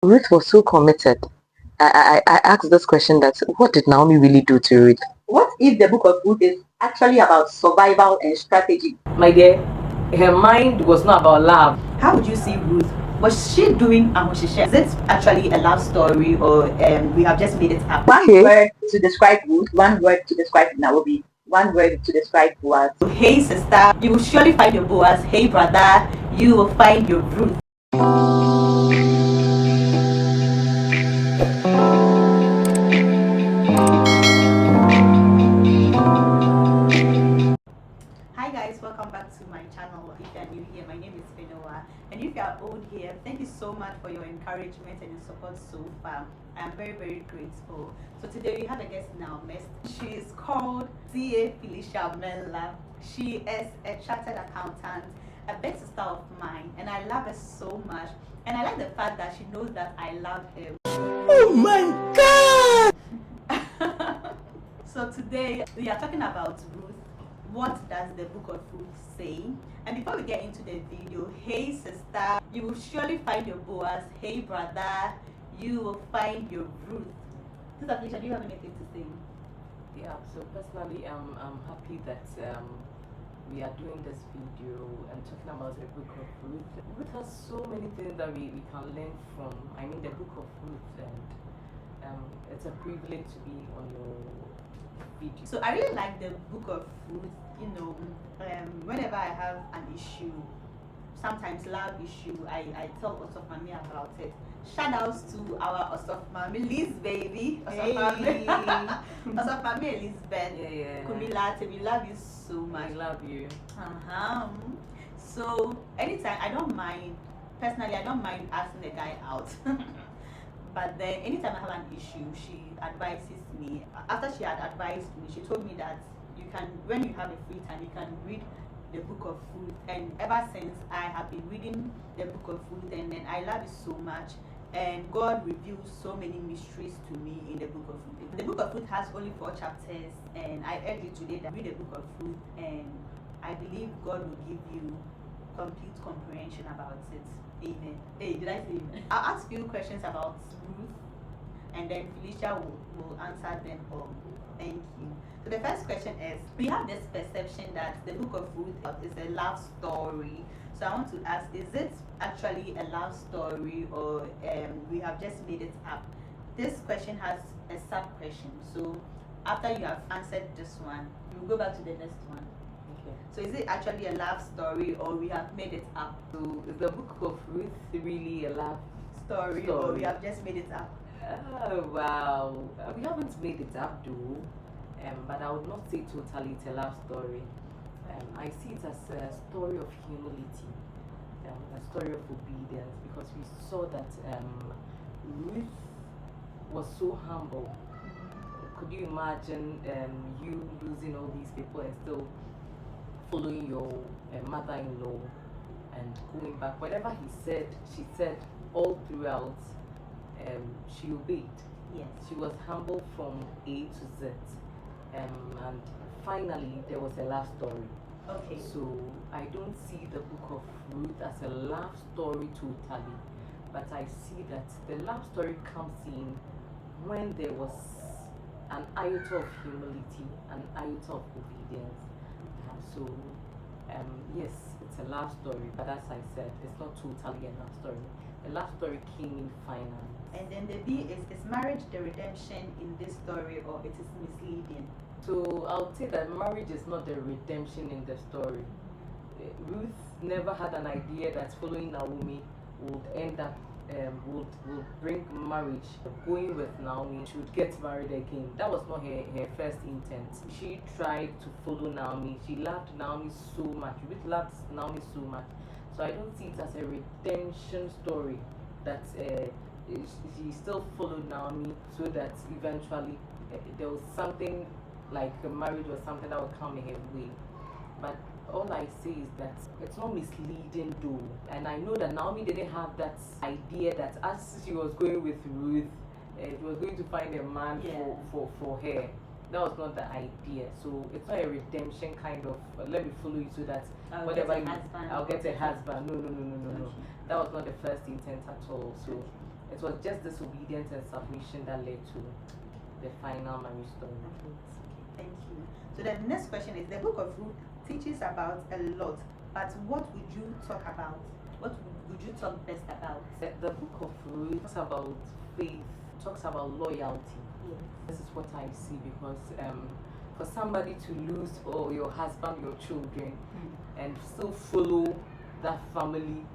Ruth was so committed. I asked this question that what did Naomi really do to Ruth? What if the book of Ruth is actually about survival and strategy? My dear, her mind was not about love. How would you see Ruth? Was she doing Amoshishe? Is it actually a love story, or we have just made it up? One word to describe Ruth, one word to describe Naomi, one word to describe Boaz. Hey sister, you will surely find your Boaz. Hey brother, you will find your Ruth. Hi guys, welcome back to my channel. If you are new here, my name is Fenoa, and if you are old here, thank you so much for your encouragement and your support so far. I am very grateful. So today we have a guest now, Miss. She is called CA Felicia Mella. She is a chartered accountant, a big sister of mine, and I love her so much. And I like the fact that she knows that I love her. Oh my God! So today we are talking about Ruth. What does the book of Ruth say? And before we get into the video, hey sister, you will surely find your Boaz. Hey brother, you will find your Ruth. Sister Felicia, do you have anything to say? Yeah, so personally, I'm happy that we are doing this video and talking about the book of Ruth. Ruth has so many things that we can learn from. I mean, the book of Ruth, and it's a privilege to be on your video. So I really like the book of Ruth. You know, whenever I have an issue, sometimes love issue, I tell Osof Mami about it. Shout outs to our Osof Mami, Liz baby. Osof Mami, Osof Mami Elizabeth. Yeah. Kumilate, we love you so much. I love you. So anytime, I don't mind. Personally, I don't mind asking the guy out. But then anytime I have an issue, she advises me. After she had advised me, she told me that you can, when you have a free time, you can read the book of Ruth. And ever since, I have been reading the book of Ruth, and then I love it so much. And God reveals so many mysteries to me in the book of Ruth. The book of Ruth has only 4 chapters, and I urge you today that read the book of Ruth, and I believe God will give you complete comprehension about it. Amen. Hey, did I say amen? I'll ask you questions about Ruth, and then Felicia will answer them all. Thank you. So the first question is, we have this perception that the book of Ruth is a love story. So I want to ask, is it actually a love story, or we have just made it up? This question has a sub question. So after you have answered this one, we'll go back to the next one. So is it actually a love story, or we have made it up? So is the book of Ruth really a love Story, or we have just made it up? Oh wow, we haven't made it up though, but I would not say totally it's a love story. I see it as a story of humility, a story of obedience, because we saw that Ruth was so humble. Could you imagine you losing all these people and still following your mother-in-law and going back? Whatever he said, she said all throughout. She obeyed. Yes. She was humble from A to Z. And finally, there was a love story. Okay. So I don't see the book of Ruth as a love story totally, but I see that the love story comes in when there was an iota of humility, an iota of obedience. So yes, it's a love story, but as I said, it's not totally a love story. The love story came in finance. And then the B is marriage the redemption in this story, or it is misleading? So I would say that marriage is not the redemption in the story. Ruth never had an idea that following Naomi would end up would bring marriage. Going with Naomi, she would get married again. That was not her first intent. She tried to follow Naomi. She loved Naomi so much. Ruth loved Naomi so much. So I don't see it as a redemption story that she still followed Naomi so that eventually there was something like a marriage or something that would come in her way. But all I say is that it's not misleading though. And I know that Naomi didn't have that idea that as she was going with Ruth, she was going to find a man for her. That was not the idea. So it's not a redemption kind of let me follow you so that whatever I'll get a husband. No. Okay. That was not the first intent at all. So it was just disobedience and submission that led to the final marriage story. Okay, thank you. So the next question is, the book of Ruth teaches about a lot, but what would you talk about? What would you talk best about? The book of Ruth talks about faith, talks about loyalty. Yes. This is what I see, because for somebody to lose or your husband, your children, and still follow that family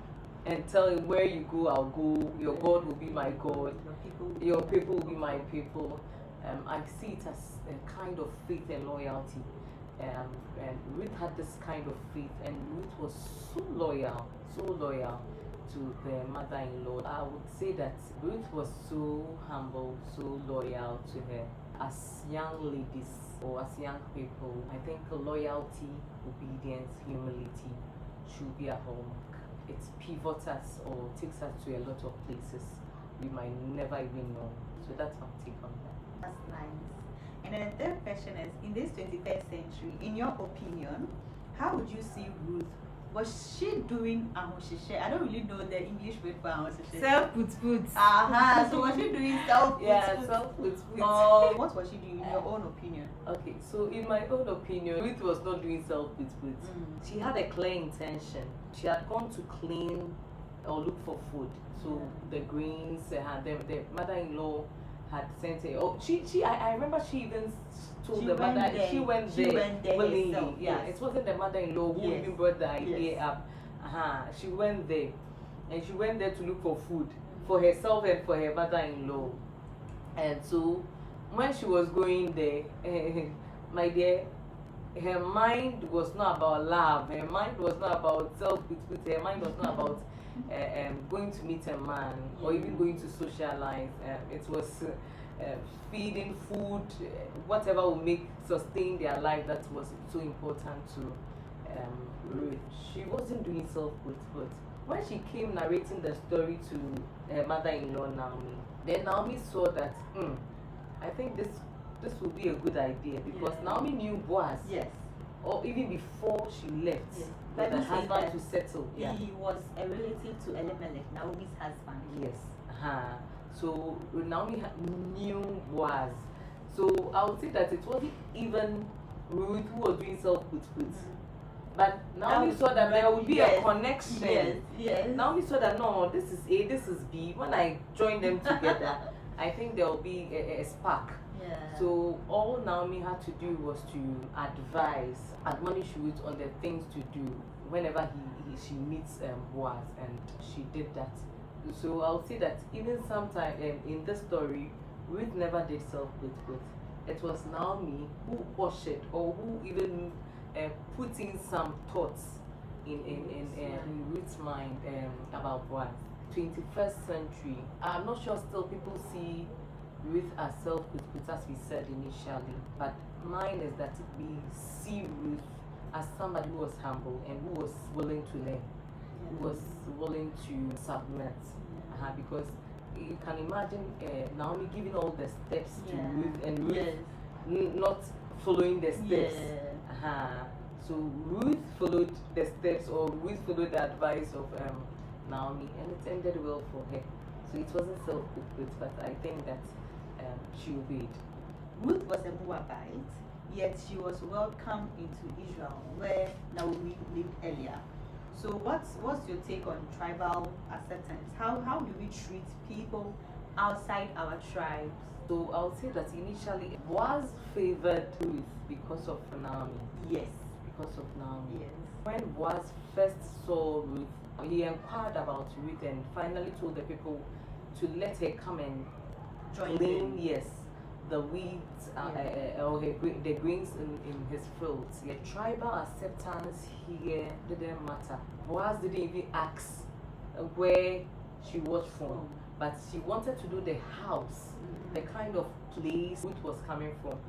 and tell him, where you go, I'll go, your God will be my God, your people will be my people. I see it as a kind of faith and loyalty. And Ruth had this kind of faith, and Ruth was so loyal to the mother-in-law. I would say that Ruth was so humble, so loyal to her. As young ladies or as young people, I think loyalty, obedience, humility should be a hallmark. It pivots us or takes us to a lot of places we might never even know. So that's my take on that. That's nice. And then the third question is, in this 21st century, in your opinion, how would you see Ruth? Was she doing ahoshishe? I don't really know the English word for ahoshishe. Self-put. So was she doing self-put? Self-put. Or what was she doing in your own opinion? Okay, so in my own opinion, Ruth was not doing self-put. She had a clear intention. She had gone to clean or look for food. So the greens, the mother-in-law had sent her. Oh, I remember she even told the mother she went there willingly. Herself, Yeah, yes. it wasn't the mother-in-law who even brought the idea up. She went there, and she went there to look for food for herself and for her mother-in-law. And so when she was going there, my dear, her mind was not about love. Her mind was not about self-put. Her mind was not about going to meet a man or even going to socialize. It was feeding food, whatever will sustain their life. That was so important to Ruth. She wasn't doing self-put. When she came narrating the story to her mother-in-law Naomi, then Naomi saw that I think this would be a good idea, because Naomi knew Boaz. Yes. Or even before she left, But the husband to settle. He was a relative to Elimelech, Naomi's husband. Yes. So Naomi knew Boaz. So I would say that it wasn't even Ruth who was doing self-put. But Naomi saw that there would be a connection. Yes. Naomi saw that no, this is A, this is B. When I join them together, I think there will be a spark. Yeah. So all Naomi had to do was to admonish Ruth on the things to do whenever she meets Boaz, and she did that. So I'll say that even sometime in this story, Ruth never did self-put. It was Naomi who ushered or who even put in some thoughts in Ruth's mind about Boaz. 21st century, I'm not sure still people see Ruth as self-put, as we said initially, but mine is that we see Ruth as somebody who was humble and who was willing to learn, who was willing to submit, because you can imagine Naomi giving all the steps to Ruth, and Ruth not following the steps. So Ruth followed the steps, or Ruth followed the advice of Naomi, and it ended well for her. So it wasn't self-put, but I think that she obeyed. Ruth was a Moabite, yet she was welcomed into Israel, where Naomi lived earlier. So what's your take on tribal acceptance? How do we treat people outside our tribes? So I would say that initially Boaz favored Ruth because of Naomi. Yes. Because of Naomi. Yes. When Boaz first saw Ruth, he inquired about Ruth and finally told the people to let her come and clean, the weeds or the grains in his fields. The tribal acceptance here didn't matter. Boaz didn't even ask where she was from, but she wanted to know the house, the kind of place Ruth was coming from.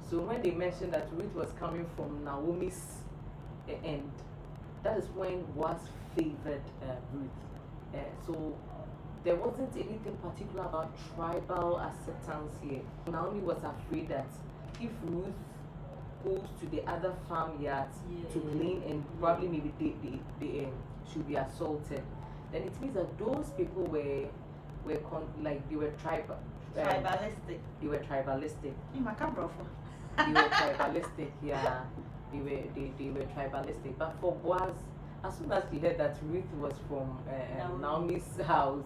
So when they mentioned that Ruth was coming from Naomi's end, that is when Boaz favored Ruth. So there wasn't anything particular about tribal acceptance here. Naomi was afraid that if Ruth goes to the other farmyards to clean, and probably maybe they should be assaulted, then it means that those people were like they were Tribalistic. they were tribalistic. Macabre. They were tribalistic, yeah. They were tribalistic. But for Boaz, as soon as he heard that Ruth was from Naomi's house,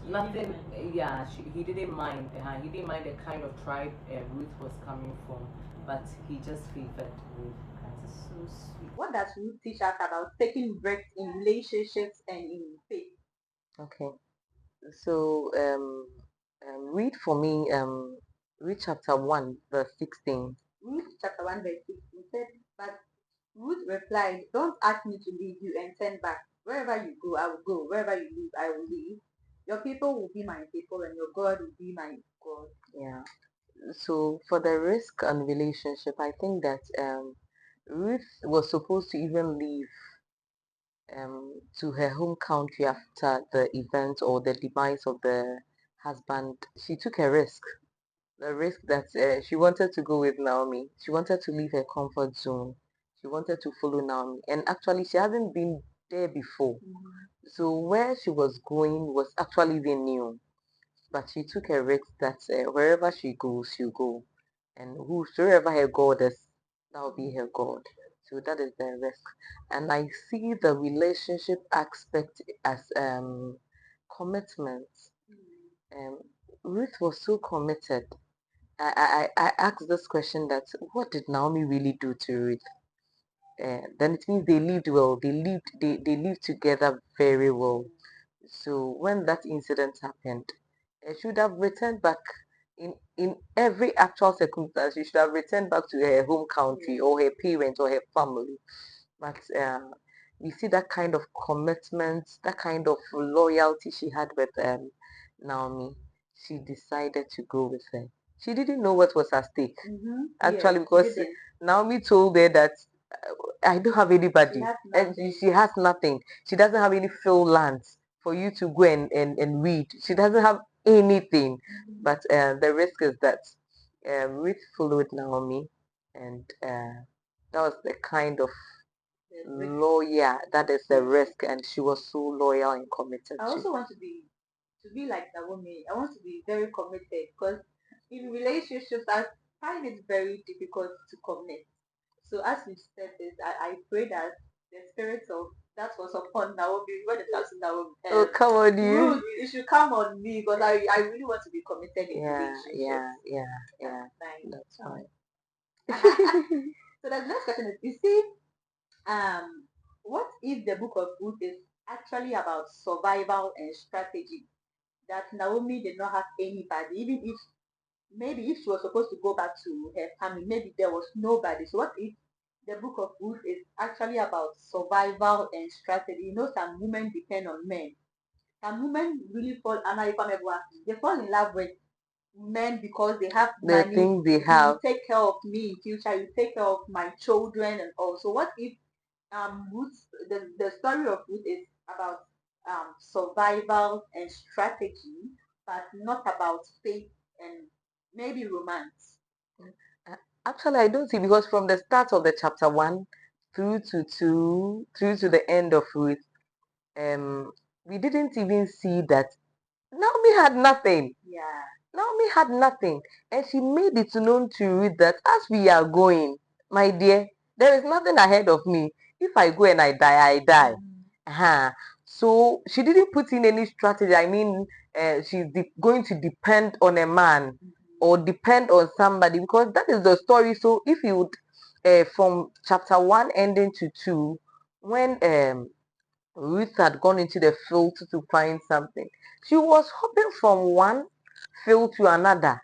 nothing. Yeah, he didn't mind. He didn't mind the kind of tribe Ruth was coming from, but he just favored Ruth. That is so sweet. What does Ruth teach us about taking breaks in relationships and in faith? Okay. So read for me read chapter 1 verse 16. Ruth chapter 1 verse 16 said, but Ruth replied, don't ask me to leave you and turn back. Wherever you go, I will go. Wherever you leave, I will leave. Your people will be my people and your God will be my God. Yeah. So for the risk and relationship, I think that Ruth was supposed to even leave to her home country after the event or the demise of the husband. She took a risk. The risk that she wanted to go with Naomi. She wanted to leave her comfort zone. She wanted to follow Naomi. And actually, she hasn't been there before. So where she was going was actually even new. But she took a risk that wherever she goes, she'll go. And whosoever her God is, that will be her God. So that is the risk. And I see the relationship aspect as commitment. Um, Ruth was so committed. I asked this question that what did Naomi really do to Ruth? Then it means they lived well. They lived together very well. So when that incident happened, I should have returned back in every actual circumstance. She should have returned back to her home country or her parents or her family. But we see that kind of commitment, that kind of loyalty she had with Naomi. She decided to go with her. She didn't know what was at stake. Actually, because Naomi told her that I don't have anybody, and she has nothing. She doesn't have any field lands for you to go and weed. She doesn't have anything. But the risk is that Ruth followed Naomi, and that was the kind of loyal, that is the risk, and she was so loyal and committed I also want to be like Naomi. I want to be very committed because in relationships I find it very difficult to commit. So as you said this, I pray that the spirit of that was upon Naomi when it comes to Naomi. Oh, come on, you. Ruth, it should come on me because I really want to be committed in Yeah, relationships. yeah. Nice. That's fine. So the next question is, you see, what if the book of Ruth is actually about survival and strategy? That Naomi did not have anybody, even if maybe if she was supposed to go back to her family, maybe there was nobody. So what if the book of Ruth is actually about survival and strategy? You know, some women depend on men. Some women really fall, and they fall in love with men because they have The money. things they You have. take care of me in future. You take care of my children and all. So what if Ruth, the story of Ruth is about survival and strategy, but not about faith and maybe romance. Actually, I don't see, because from the start of the chapter 1 through to 2 through to the end of Ruth, we didn't even see that Naomi had nothing. Yeah. Naomi had nothing, and she made it known to Ruth that as we are going, my dear, there is nothing ahead of me. If I go and I die, I die. So she didn't put in any strategy. I mean, she's going to depend on a man or depend on somebody, because that is the story. So if you would, from chapter 1 ending to 2, when Ruth had gone into the field to find something, she was hopping from one field to another.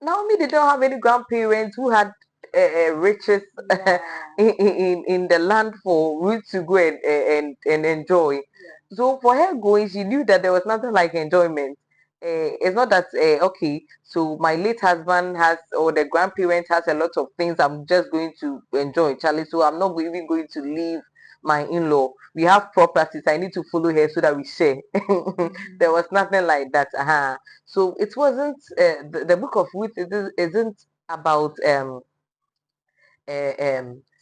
Naomi did not have any grandparents who had riches in the land for Ruth to go and enjoy. So for her going, she knew that there was nothing like enjoyment. It's not that okay, so my late husband has, or the grandparent has a lot of things. I'm just going to enjoy, Charlie. So I'm not even going to leave my in-law. We have properties. I need to follow her so that we share. There was nothing like that. So it wasn't the book of Ruth isn't about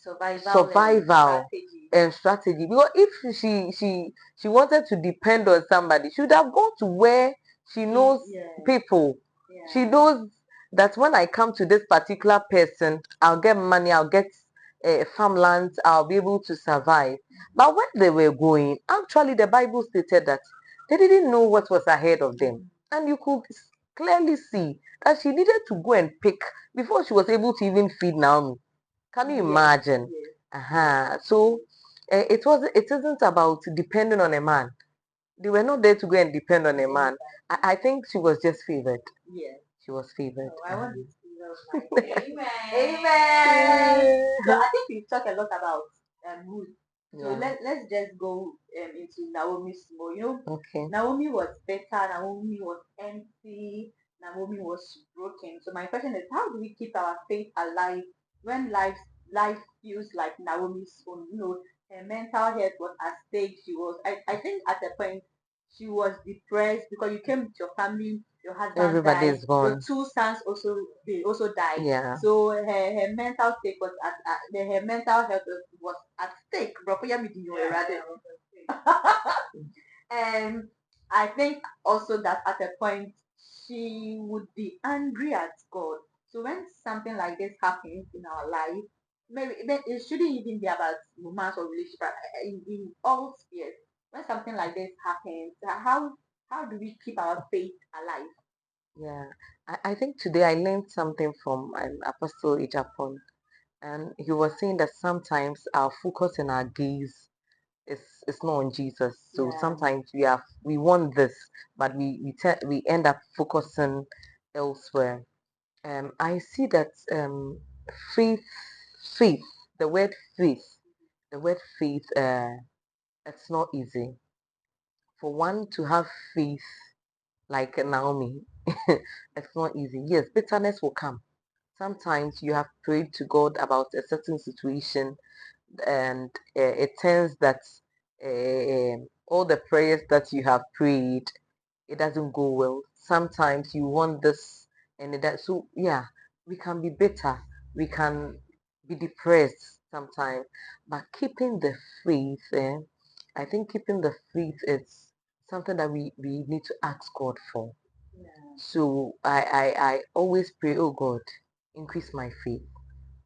survival and strategy. Because if she wanted to depend on somebody, she would have gone to where she knows people. She knows that when I come to this particular person, I'll get money, I'll get farmlands, I'll be able to survive. But when they were going, actually, the Bible stated that they didn't know what was ahead of them. And you could clearly see that she needed to go and pick before she was able to even feed Naomi. Can you imagine? So it isn't about depending on a man. They were not there to go and depend on a man. I think she was just favored. She was favored. I want this to be Amen. Amen. So I think we've talked a lot about Ruth. So let's just go into Naomi's more. Okay. Naomi was better. Naomi was empty. Naomi was broken. So my question is, how do we keep our faith alive when life feels like Naomi's own? Her mental health was at stake. I think at a point she was depressed because you came with your family, your husband Everybody died, is gone. your two sons also died. Yeah. So her mental state was her mental health was at stake. Bro, and I think also that at a point she would be angry at God. So when something like this happens in our life, maybe it shouldn't even be about romance or relationship, but in all spheres. When something like this happens, how do we keep our faith alive? Yeah. I think today I learned something from Apostle Ijapon, and he was saying that sometimes our focus and our gaze is not on Jesus. So sometimes we want this, but we end up focusing elsewhere. I see that faith faith the word faith the word faith it's not easy for one to have faith like Naomi. It's not easy. Yes, bitterness will come. Sometimes you have prayed to God about a certain situation, and it turns that all the prayers that you have prayed, it doesn't go well. Sometimes you want this and it does. So yeah, we can be bitter, we can be depressed sometimes, but keeping the faith, I think keeping the faith is something that we need to ask God for. So I always pray, oh God, increase my faith.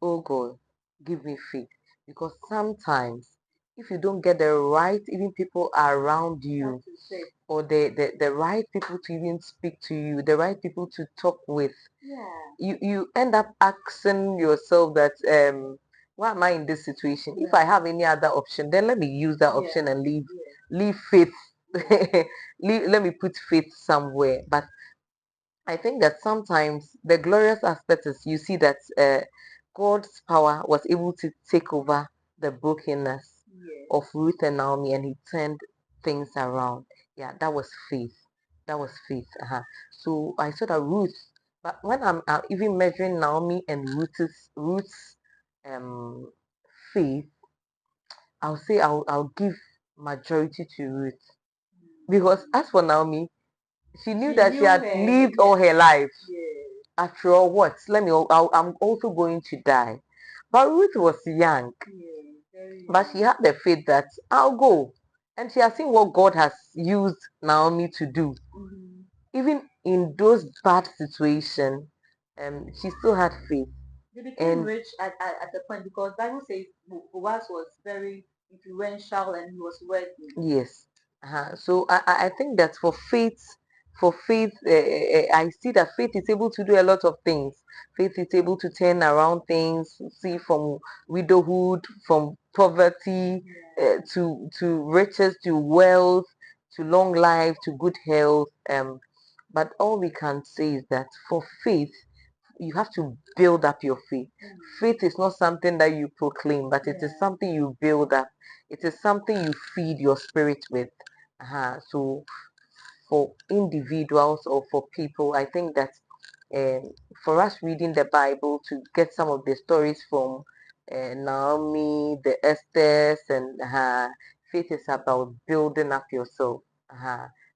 Oh God, give me faith. Because sometimes if you don't get the right even people around you or the right people to even speak to you, the right people to talk with, you end up asking yourself that why am I in this situation? If I have any other option, then let me use that option and leave faith. Let me put faith somewhere. But I think that sometimes the glorious aspect is you see that God's power was able to take over the brokenness of Ruth and Naomi, and He turned things around. Yeah, that was faith. That was faith. So I saw that Ruth, but when I'm even measuring Naomi and Ruth's um, faith, I'll say I'll give majority to Ruth, because as for Naomi, she knew that she had lived all her life. After all, what? I'm also going to die. But Ruth was young, but she had the faith that I'll go. And she has seen what God has used Naomi to do. Even in those bad situations, she still had faith. They became rich at the point because Bible says Boaz was very influential and he was wealthy. Yes. So I think that for faith, I see that faith is able to do a lot of things. Faith is able to turn around things, see from widowhood, from poverty, to riches, to wealth, to long life, to good health. But all we can say is that for faith, you have to build up your faith. Faith is not something that you proclaim, but it is something you build up. It is something you feed your spirit with. So for individuals or for people, I think that for us reading the Bible to get some of the stories from Naomi, the Esthers, and faith is about building up yourself.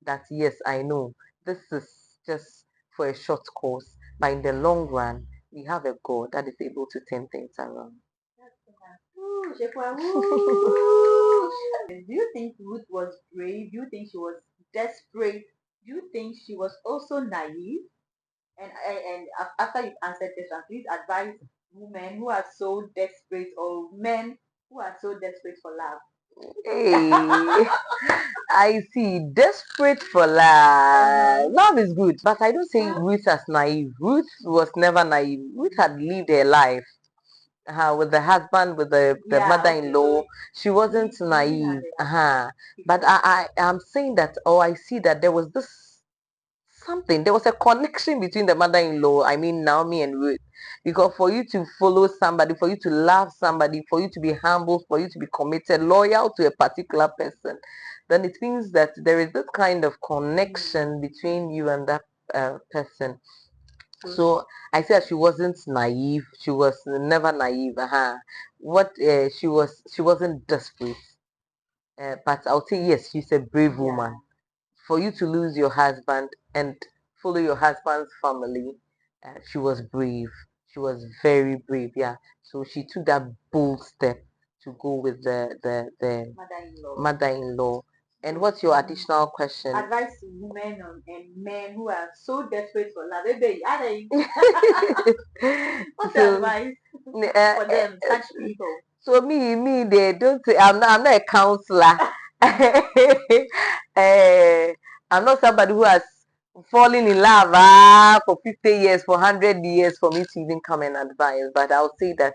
That yes, I know this is just for a short course, but in the long run, we have a God that is able to turn things around. Do you think Ruth was brave? Do you think she was desperate? Do you think she was also naive? And after you've answered this one, please advise women who are so desperate or men who are so desperate for love. Hey, I see. Desperate for love. Love is good, but I don't say Ruth as naive. Ruth was never naive. Ruth had lived her life with the husband, with the mother-in-law. She wasn't naive. But I'm saying that, or I see that there was this something. There was a connection between the mother-in-law, I mean Naomi and Ruth. Because for you to follow somebody, for you to love somebody, for you to be humble, for you to be committed, loyal to a particular person, then it means that there is this kind of connection between you and that person. So I said she wasn't naive. She was never naive. What she wasn't desperate. But I'll say yes, she's a brave woman. For you to lose your husband and follow your husband's family, she was brave. She was very brave. Yeah. So she took that bold step to go with the mother-in-law. And what's your additional question? Advice to women and men who are so desperate for love. Baby, what's the advice for them, such people? So they don't. I'm not a counselor. I'm not somebody who has fallen in love for 50 years, for 100 years for me to even come and advise. But I'll say that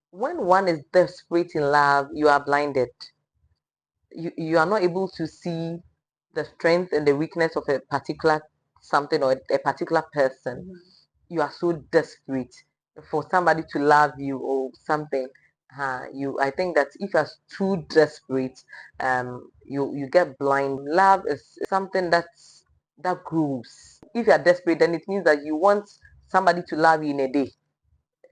when one is desperate in love, you are blinded. You are not able to see the strength and the weakness of a particular something or a particular person. You are so desperate for somebody to love you or something. I think that if you're too desperate, you get blind. Love is something that grows. If you're desperate, then it means that you want somebody to love you in a day.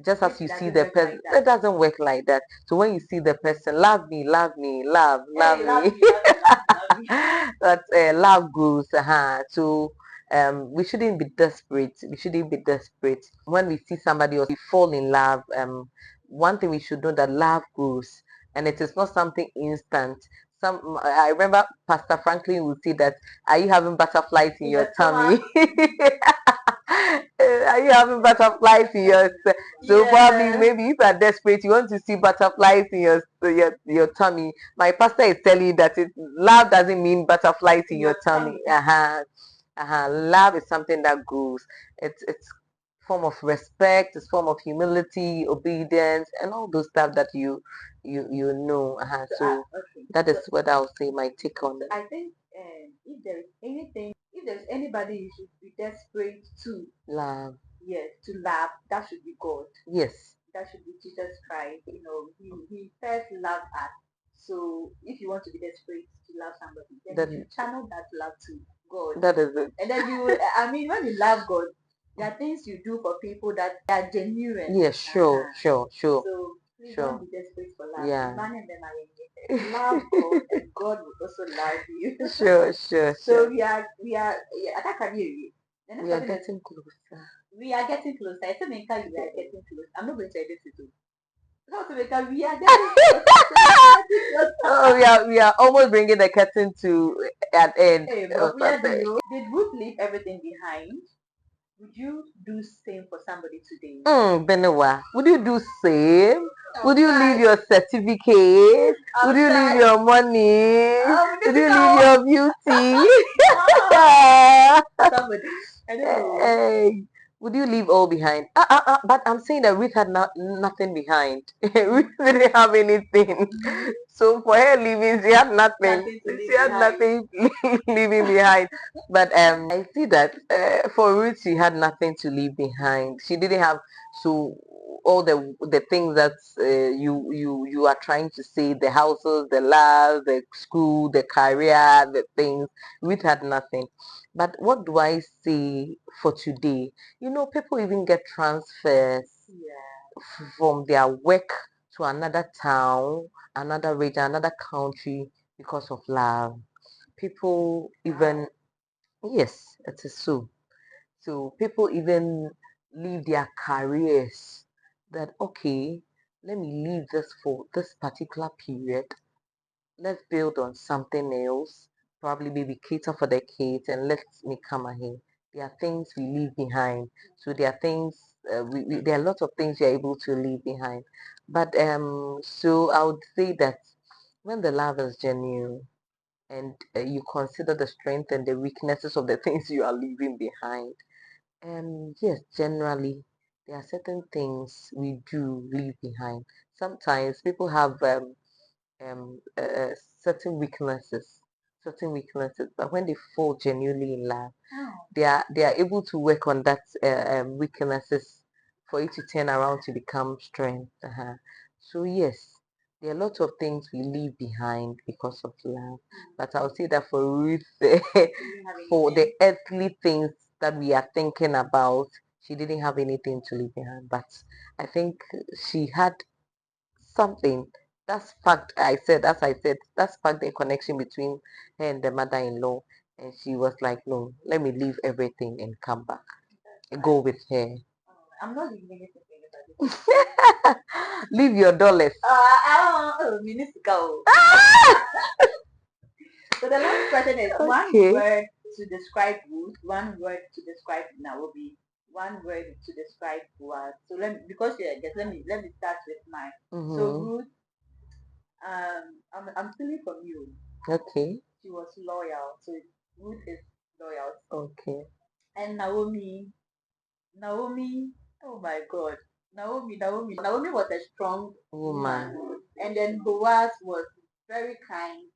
Just as you see the person, it doesn't work like that. So when you see the person, love me, love me, love me, that love grows. So we shouldn't be desperate. We shouldn't be desperate. When we see somebody else, we fall in love. One thing we should know that love grows, and it is not something instant. I remember Pastor Franklin would say that, "Are you having butterflies in your tummy?" Are you having butterflies in your so probably maybe if you are desperate, you want to see butterflies in your tummy. My pastor is telling you that love doesn't mean butterflies in your tummy. Love is something that grows. It's form of respect, it's form of humility, obedience, and all those stuff that you know. So that is what I would say my take on that. I think if there's anybody you should be desperate to Love. yes, to love, that should be God. Yes. That should be Jesus Christ. He first loved us. So if you want to be desperate to love somebody, then you channel that love to God. That is it. And then when you love God, there are things you do for people that are genuine. Yeah, sure. So please don't be desperate for love. Yeah. Love God, and God will also love you. Sure. So we are that can be We are getting closer. we are getting closer. I think we are getting close. I'm not going to edit it too. We are getting closer. Oh, we are almost bringing the curtain to an end. Hey, but did Ruth leave everything behind? Would you do same for somebody today? Benowa, would you do same? Would you leave your certificate? Would you leave your money? Would you leave your beauty? Somebody. I don't know. Hey, would you leave all behind? But I'm saying that Ruth had nothing behind. Ruth didn't have anything. So for her leaving, she had nothing. She had nothing leaving behind. But I see that for Ruth, she had nothing to leave behind. She didn't have so all the things that you are trying to say, the houses, the love, the school, the career, the things. Ruth had nothing. But what do I say for today? People even get transfers from their work to another town, another region, another country because of love. People even, yes, it is so. So people even leave their careers that, okay, let me leave this for this particular period. Let's build on something else. Probably maybe cater for the kids and let me come ahead. There are things we leave behind. So there are things there are lots of things you're able to leave behind. But so I would say that when the love is genuine and you consider the strength and the weaknesses of the things you are leaving behind, yes, generally, there are certain things we do leave behind. Sometimes people have certain weaknesses, but when they fall genuinely in love, they are able to work on that weaknesses for it to turn around to become strength. So yes, there are lots of things we leave behind because of love, but I would say that for Ruth, for the earthly things that we are thinking about, she didn't have anything to leave behind. But I think she had something. That's fact. As I said, that's fact the connection between her and the mother-in-law. And she was like, no, let me leave everything and come back. Go with her. I'm not leaving anything. Leave your dollars. Minuscule. So the last question is one Okay. word to describe Ruth, one word to describe Naomi, one word to describe Boaz. So because you're just let me start with mine. So Ruth, I'm feeling from you. Okay. She was loyal. So Ruth is loyal. Okay. And Naomi, oh my God. Naomi was a strong woman. And then Boaz was very kind.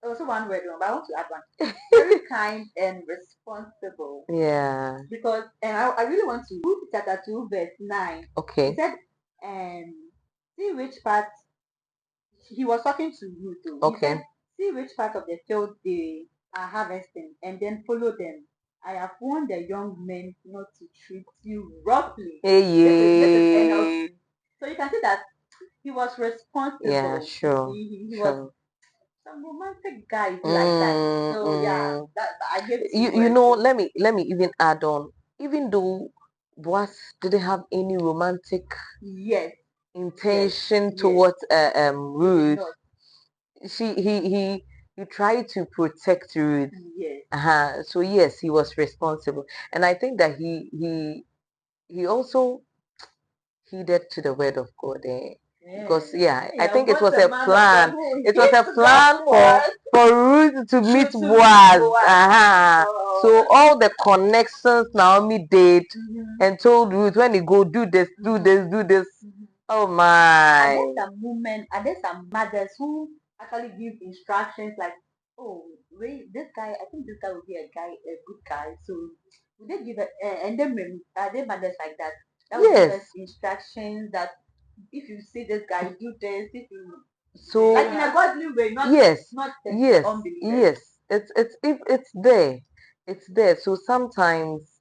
Also one word, but I want to add one. Very kind and responsible. Yeah. Because and I really want to Ruth chapter 2 verse 9. Okay. He said, see which part he was talking to Ruth. He said, see which part of the field they are harvesting and then follow them. I have warned the young men not to treat you roughly. Hey, this is NLT. So you can see that he was responsible. Yeah, sure. He sure. was some romantic guys like that. So yeah, that I get you know, let me even add on. Even though Boaz didn't have any romantic yes intention towards Ruth, he tried to protect Ruth. Yes. So yes, he was responsible, and I think that he also heeded to the word of God. Because I think it was a plan. It was a plan for Ruth to meet Boaz. So all the connections Naomi did and told Ruth when you go do this, do this, do this. Oh my. Are there some mothers who actually give instructions like, oh, wait, this guy, I think this guy will be a good guy. So would they give it, and then are there mothers like that? That would give us instructions that if you see this guy do this, if you So like in a godly way, not not the yes, it's there, it's there. So sometimes,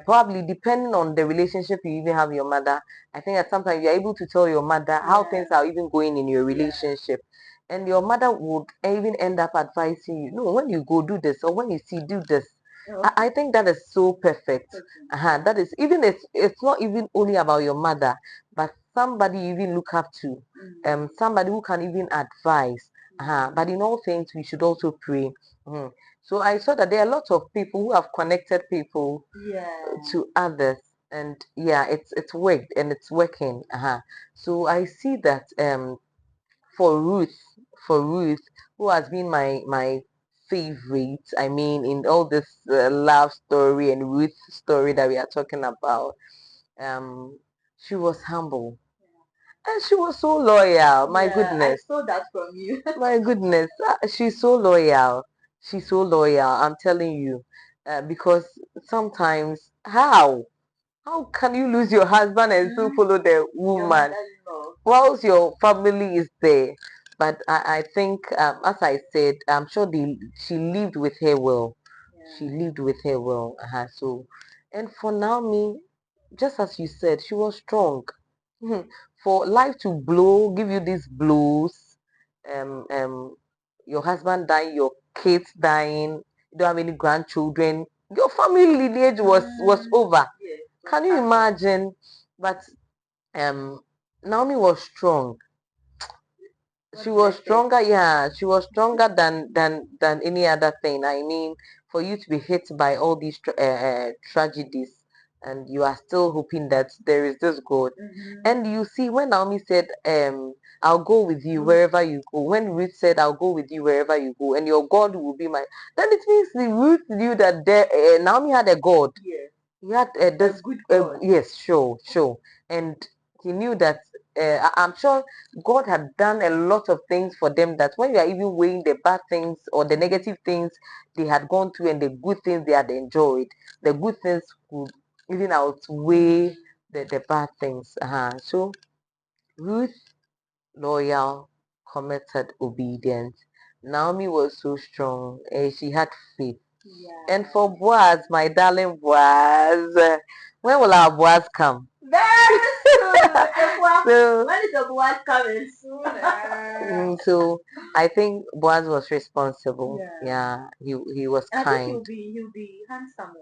probably depending on the relationship you even have with your mother, I think that sometimes you're able to tell your mother how things are even going in your relationship, and your mother would even end up advising you, no, when you go do this or when you see do this. I think that is so perfect. That is even it's not even only about your mother, but somebody you even look up to, somebody who can even advise. But in all things, we should also pray. So I saw that there are lots of people who have connected people to others, and it's worked and it's working. So I see that for Ruth, who has been my favorite. I mean, in all this love story and Ruth story that we are talking about, she was humble. And she was so loyal. My goodness. I saw that from you. My goodness. She's so loyal. She's so loyal. I'm telling you. Because sometimes, how can you lose your husband and still follow the woman whilst your family is there? But I think, as I said, I'm sure she lived with her well. She lived with her well. So, and for Naomi, just as you said, she was strong. For life to give you these blows, um, um, your husband dying, your kids dying, you don't have any grandchildren, your family lineage was over. Can you imagine? But Naomi was strong. God She was bless her. stronger, yeah. She was stronger than any other thing. I mean, for you to be hit by all these tragedies, and you are still hoping that there is this God. And you see, when Naomi said, "I'll go with you wherever you go," when Ruth said, "I'll go with you wherever you go," and your God will be my, then it means Ruth knew that Naomi had a God. Yes. He had this good God. yes, sure, and he knew that I'm sure God had done a lot of things for them, that when you are even weighing the bad things or the negative things they had gone through and the good things they had enjoyed, the good things would even outweigh the bad things. So Ruth, loyal, committed, obedient. Naomi was so strong, and she had faith. Yeah. And for Boaz, my darling Boaz, when will our Boaz come? Very soon. So, When is the Boaz coming? Sooner. so I think Boaz was responsible. Yeah. He was And I think kind. he'll be handsome.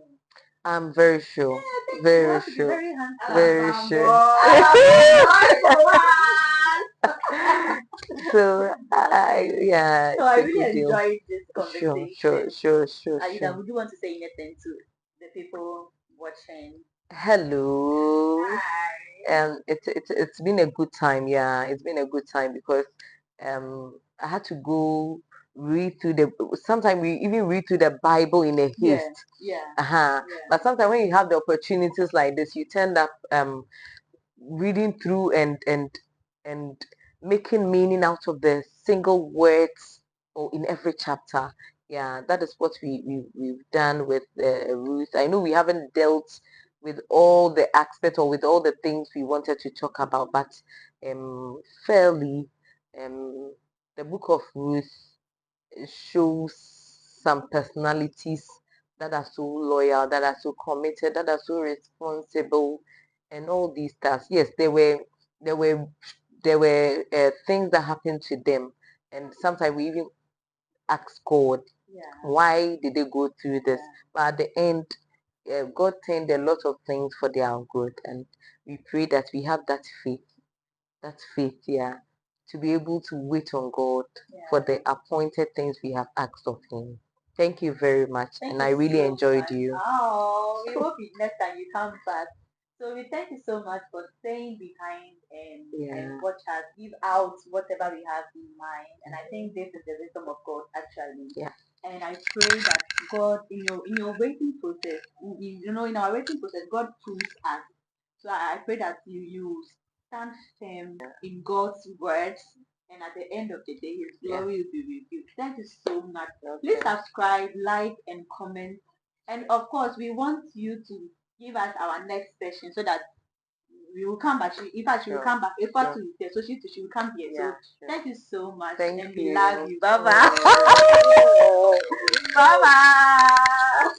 I'm very sure. Yeah, I think Very Boaz will be sure. very handsome. Very sure. So yeah, So I it's a really good deal. enjoyed this Sure, conversation. sure. Ida, would you want to say anything to the people watching? Hello. Hi. It's been a good time. Yeah, it's been a good time because I had to go read through the. Sometimes we even read through the Bible in a haste. Yeah. But sometimes when you have the opportunities like this, you tend up reading through and making meaning out of the single words or in every chapter. Yeah, that is what we've done with Ruth. I know we haven't dealt with all the aspects or with all the things we wanted to talk about, but fairly, the book of Ruth shows some personalities that are so loyal, that are so committed, that are so responsible, and all these stuff. Yes, there were there were things that happened to them, and sometimes we even ask God, why did they go through this? But at the end, God turned a lot of things for their good, and we pray that we have that faith, yeah, to be able to wait on God for the appointed things we have asked of Him. Thank you very much, and I really enjoyed you. Oh, we hope next time you come back. So we thank you so much for staying behind and watch us give out whatever we have in mind. And I think this is the wisdom of God actually. Yeah. And I pray that God in your waiting process, in our waiting process, God proves us. So I pray that you stand firm in God's words, and at the end of the day, His glory will be revealed. Thank you so much. Please subscribe, like, and comment. And of course, we want you to give us our next session so that we will come back. In fact, she will come back. If what to so she will come here. So thank you so much, Thank and we you. love you. Bye bye. Bye bye.